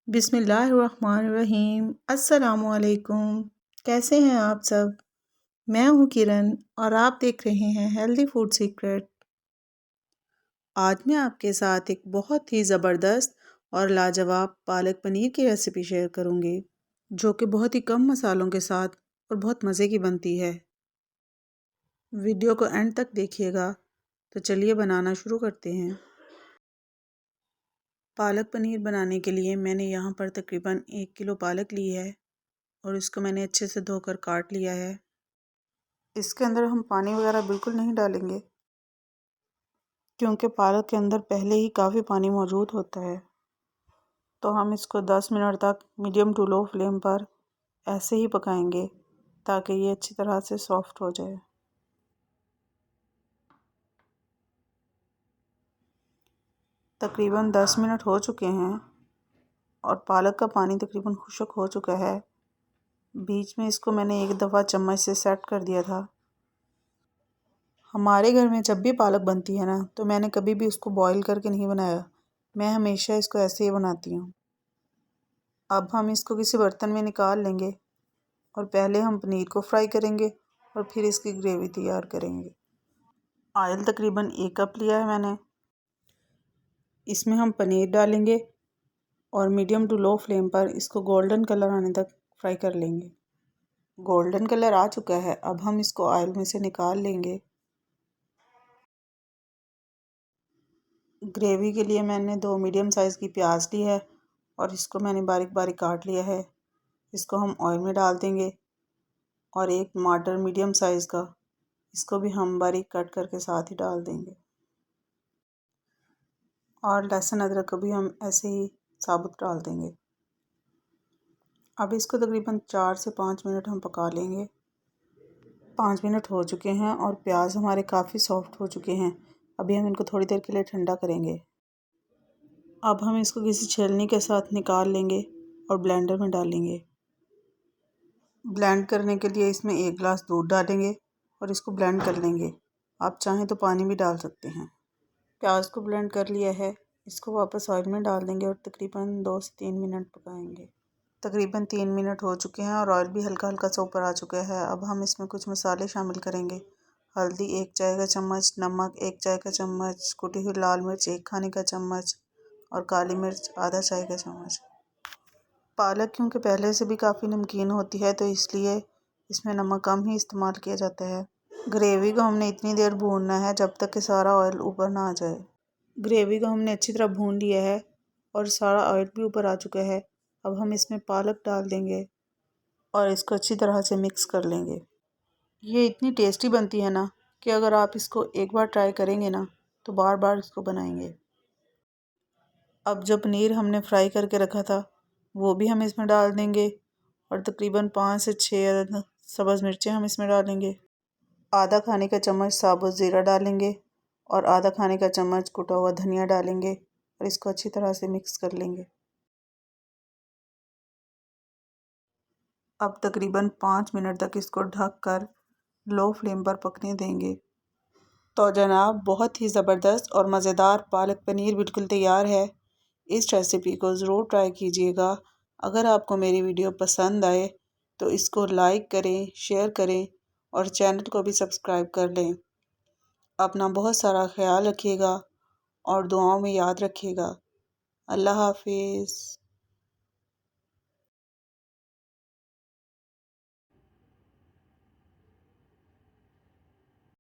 बिस्मिल्लाहिर्रहमानिर्रहीम। अस्सलामुअलैकुम। कैसे हैं आप सब? मैं हूँ किरण और आप देख रहे हैं हेल्दी फूड सीक्रेट। आज मैं आपके साथ एक बहुत ही ज़बरदस्त और लाजवाब पालक पनीर की रेसिपी शेयर करूँगी, जो कि बहुत ही कम मसालों के साथ और बहुत मज़े की बनती है। वीडियो को एंड तक देखिएगा। तो चलिए बनाना शुरू करते हैं। पालक पनीर बनाने के लिए मैंने यहाँ पर तकरीबन 1 किलो पालक ली है और इसको मैंने अच्छे से धोकर काट लिया है। इसके अंदर हम पानी वगैरह बिल्कुल नहीं डालेंगे, क्योंकि पालक के अंदर पहले ही काफ़ी पानी मौजूद होता है। तो हम इसको 10 मिनट तक मीडियम टू लो फ्लेम पर ऐसे ही पकाएंगे ताकि ये अच्छी तरह से सॉफ्ट हो जाए। तकरीबन 10 मिनट हो चुके हैं और पालक का पानी तकरीबन खुश्क हो चुका है। बीच में इसको मैंने एक दफ़ा चम्मच से सेट कर दिया था। हमारे घर में जब भी पालक बनती है ना, तो मैंने कभी भी उसको बॉईल करके नहीं बनाया। मैं हमेशा इसको ऐसे ही बनाती हूँ। अब हम इसको किसी बर्तन में निकाल लेंगे और पहले हम पनीर को फ्राई करेंगे और फिर इसकी ग्रेवी तैयार करेंगे। ऑयल तकरीबन 1 कप लिया है मैंने। इसमें हम पनीर डालेंगे और मीडियम टू लो फ्लेम पर इसको गोल्डन कलर आने तक फ्राई कर लेंगे। गोल्डन कलर आ चुका है। अब हम इसको ऑयल में से निकाल लेंगे। ग्रेवी के लिए मैंने 2 मीडियम साइज़ की प्याज ली है और इसको मैंने बारीक बारीक काट लिया है। इसको हम ऑयल में डाल देंगे और एक टमाटर मीडियम साइज़ का, इसको भी हम बारीक कट करके साथ ही डाल देंगे। और लहसुन अदरक को भी हम ऐसे ही साबुत डाल देंगे। अब इसको तकरीबन 4 से 5 मिनट हम पका लेंगे। 5 मिनट हो चुके हैं और प्याज हमारे काफ़ी सॉफ्ट हो चुके हैं। अभी हम इनको थोड़ी देर के लिए ठंडा करेंगे। अब हम इसको किसी छलनी के साथ निकाल लेंगे और ब्लेंडर में डालेंगे। ब्लेंड करने के लिए इसमें 1 गिलास दूध डालेंगे और इसको ब्लेंड कर लेंगे। आप चाहें तो पानी भी डाल सकते हैं। प्याज को ब्लेंड कर लिया है। इसको वापस ऑयल में डाल देंगे और तकरीबन 2 से 3 मिनट पकाएंगे। तकरीबन 3 मिनट हो चुके हैं और ऑयल भी हल्का हल्का सा ऊपर आ चुका है। अब हम इसमें कुछ मसाले शामिल करेंगे। हल्दी 1 चाय का चम्मच, नमक 1 चाय का चम्मच, कुटी हुई लाल मिर्च 1 खाने का चम्मच और काली मिर्च आधा चाय का चम्मच। पालक क्योंकि पहले से भी काफ़ी नमकीन होती है, तो इसलिए इसमें नमक कम ही इस्तेमाल किया जाता है। ग्रेवी को हमने इतनी देर भूनना है जब तक कि सारा ऑयल ऊपर ना आ जाए। ग्रेवी को हमने अच्छी तरह भून लिया है और सारा ऑयल भी ऊपर आ चुका है। अब हम इसमें पालक डाल देंगे और इसको अच्छी तरह से मिक्स कर लेंगे। ये इतनी टेस्टी बनती है ना कि अगर आप इसको एक बार ट्राई करेंगे ना, तो बार बार इसको बनाएंगे। अब जो पनीर हमने फ्राई करके रखा था वो भी हम इसमें डाल देंगे और तकरीबन 5 से 6 सब्ज़ मिर्चें हम इसमें डालेंगे। आधा खाने का चम्मच साबुत ज़ीरा डालेंगे और आधा खाने का चम्मच कुटा हुआ धनिया डालेंगे और इसको अच्छी तरह से मिक्स कर लेंगे। अब तकरीबन 5 मिनट तक इसको ढक कर लो फ्लेम पर पकने देंगे। तो जनाब, बहुत ही ज़बरदस्त और मज़ेदार पालक पनीर बिल्कुल तैयार है। इस रेसिपी को ज़रूर ट्राई कीजिएगा। अगर आपको मेरी वीडियो पसंद आए तो इसको लाइक करें, शेयर करें और चैनल को भी सब्सक्राइब कर लें। अपना बहुत सारा ख्याल रखिएगा और दुआओं में याद रखिएगा। अल्लाह हाफिज़।